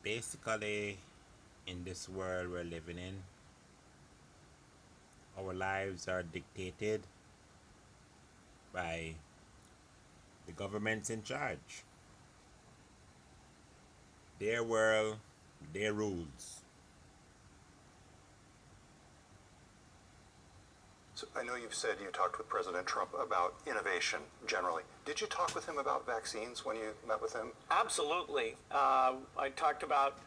Basically, in this world we're living in, our lives are dictated by the governments in charge. Their world, their rules. So I know you've said you talked with President Trump about innovation generally. Did you talk with him about vaccines when you met with him? Absolutely. I talked about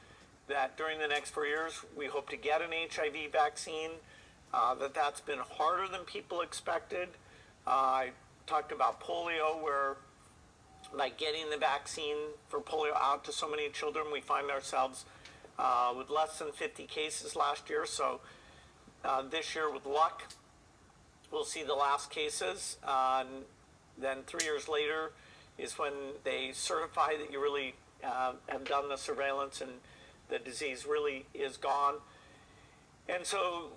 that during the next 4 years, we hope to get an HIV vaccine, that's been harder than people expected. I talked about polio, where by getting the vaccine for polio out to so many children, we find ourselves with less than 50 cases last year. So this year, with luck, we'll see the last cases. Then 3 years later is when they certify that you really have done the surveillance and the disease really is gone. And so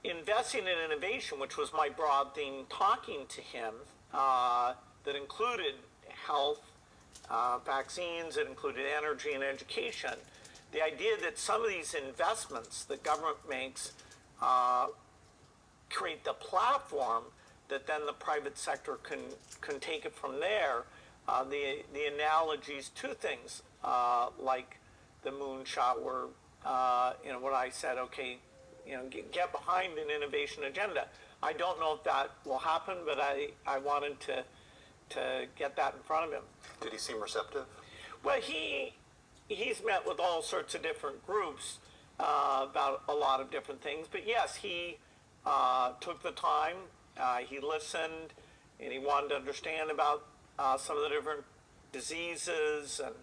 investing in innovation, which was my broad theme, talking to him, that included health, vaccines, it included energy and education. The idea that some of these investments that government makes create the platform that then the private sector can take it from there. The analogies to things like the moonshot were, what I said, okay, get behind an innovation agenda. I don't know if that will happen, but I wanted to get that in front of him. Did he seem receptive? Well, he's met with all sorts of different groups about a lot of different things, but yes, he took the time, he listened, and he wanted to understand about some of the different diseases and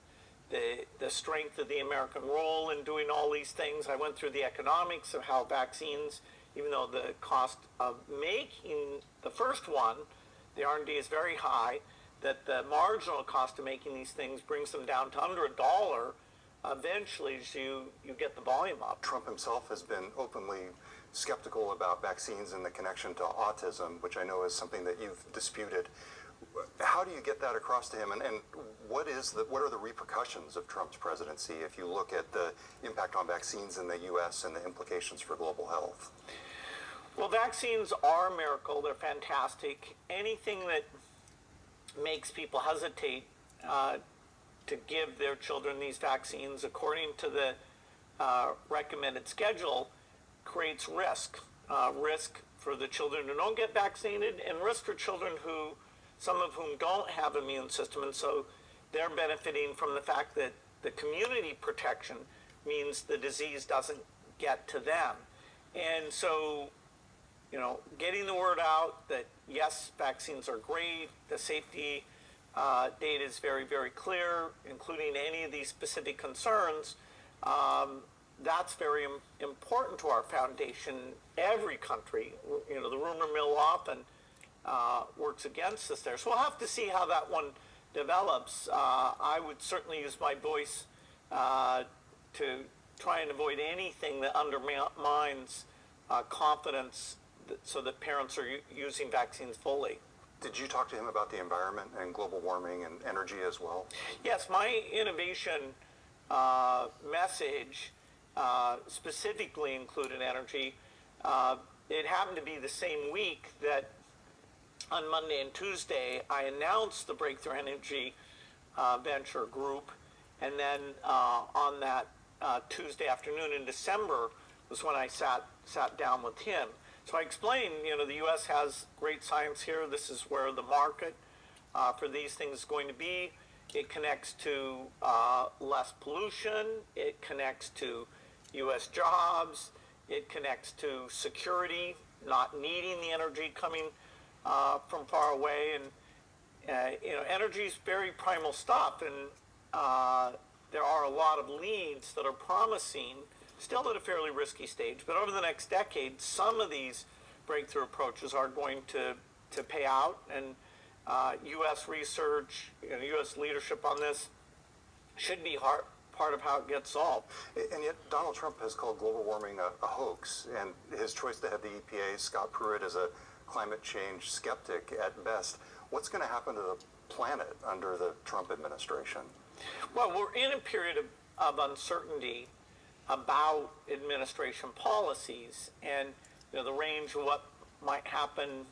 the strength of the American role in doing all these things. I went through the economics of how vaccines, even though the cost of making the first one, the R&D is very high, that the marginal cost of making these things brings them down to under $1 eventually as you get the volume up. Trump himself has been openly skeptical about vaccines and the connection to autism, which I know is something that you've disputed. How do you get that across to him, and what are the repercussions of Trump's presidency if you look at the impact on vaccines in the U.S. and the implications for global health? Well, vaccines are a miracle. They're fantastic. Anything that makes people hesitate to give their children these vaccines according to the recommended schedule creates risk. Risk for the children who don't get vaccinated, and risk for children who, some of whom don't have immune system, and so they're benefiting from the fact that the community protection means the disease doesn't get to them. And so, getting the word out that yes, vaccines are great, the safety data is very, very clear, including any of these specific concerns, that's very important to our foundation. Every country, the rumor mill often works against us there. So we'll have to see how that one develops. I would certainly use my voice to try and avoid anything that undermines confidence so that parents are using vaccines fully. Did you talk to him about the environment and global warming and energy as well? Yes, my innovation message specifically included energy. It happened to be the same week that on Monday and Tuesday I announced the Breakthrough Energy Venture Group, and then on that Tuesday afternoon in December was when I sat down with him. So I explained, the U.S. has great science here. This is where the market for these things is going to be. It connects to less pollution. It connects to U.S. jobs. It connects to security, not needing the energy coming from far away. And, energy is very primal stuff. And there are a lot of leads that are promising, still at a fairly risky stage, but over the next decade, some of these breakthrough approaches are going to pay out, and U.S. research, U.S. leadership on this should be part of how it gets solved. And yet Donald Trump has called global warming a hoax, and his choice to have the EPA, Scott Pruitt, as a climate change skeptic at best. What's going to happen to the planet under the Trump administration? Well, we're in a period of uncertainty about administration policies, and the range of what might happen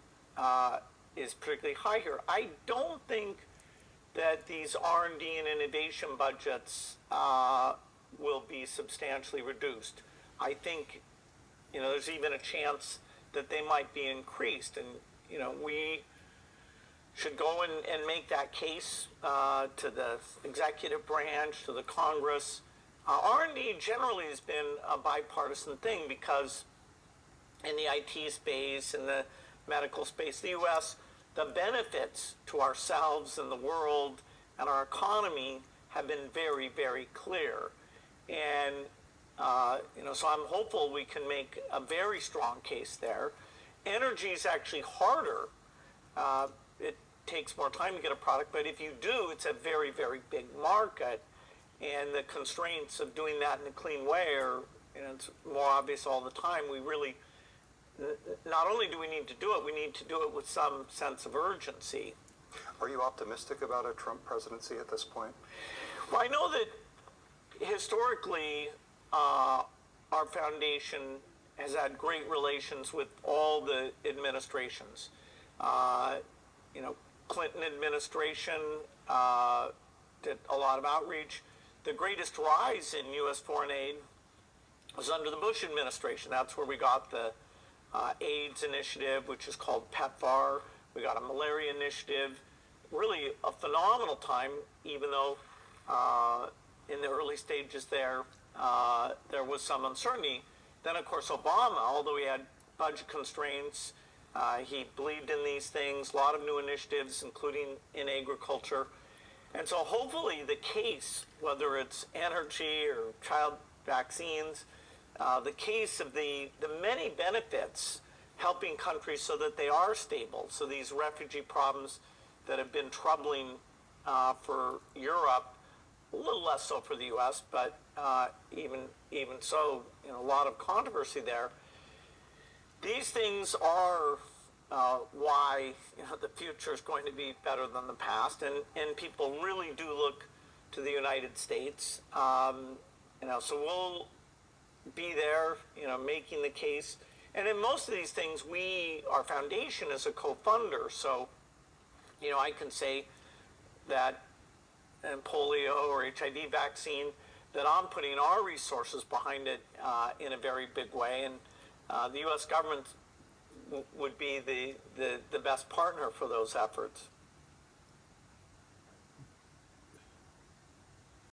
is particularly high here. I don't think that these R&D and innovation budgets will be substantially reduced. I think there's even a chance that they might be increased, and we should go and make that case to the executive branch, to the Congress. R&D generally has been a bipartisan thing because in the IT space, in the medical space, the U.S., the benefits to ourselves and the world and our economy have been very, very clear. And, so I'm hopeful we can make a very strong case there. Energy is actually harder. It takes more time to get a product, but if you do, it's a very, very big market. And the constraints of doing that in a clean way are, it's more obvious all the time. We really, not only do we need to do it, we need to do it with some sense of urgency. Are you optimistic about a Trump presidency at this point? Well, I know that historically, our foundation has had great relations with all the administrations. Clinton administration did a lot of outreach. The greatest rise in U.S. foreign aid was under the Bush administration. That's where we got the AIDS initiative, which is called PEPFAR. We got a malaria initiative. Really a phenomenal time, even though in the early stages there was some uncertainty. Then, of course, Obama, although he had budget constraints, he believed in these things, a lot of new initiatives, including in agriculture. And so hopefully the case, whether it's energy or child vaccines, the case of the many benefits helping countries so that they are stable. So these refugee problems that have been troubling for Europe, a little less so for the U.S., but even so, a lot of controversy there. These things are why the future is going to be better than the past, and people really do look to the United States. So we'll be there, making the case. And in most of these things, our foundation is a co-funder. So, I can say that in polio or HIV vaccine, that I'm putting our resources behind it in a very big way. And the U.S. government would be the best partner for those efforts.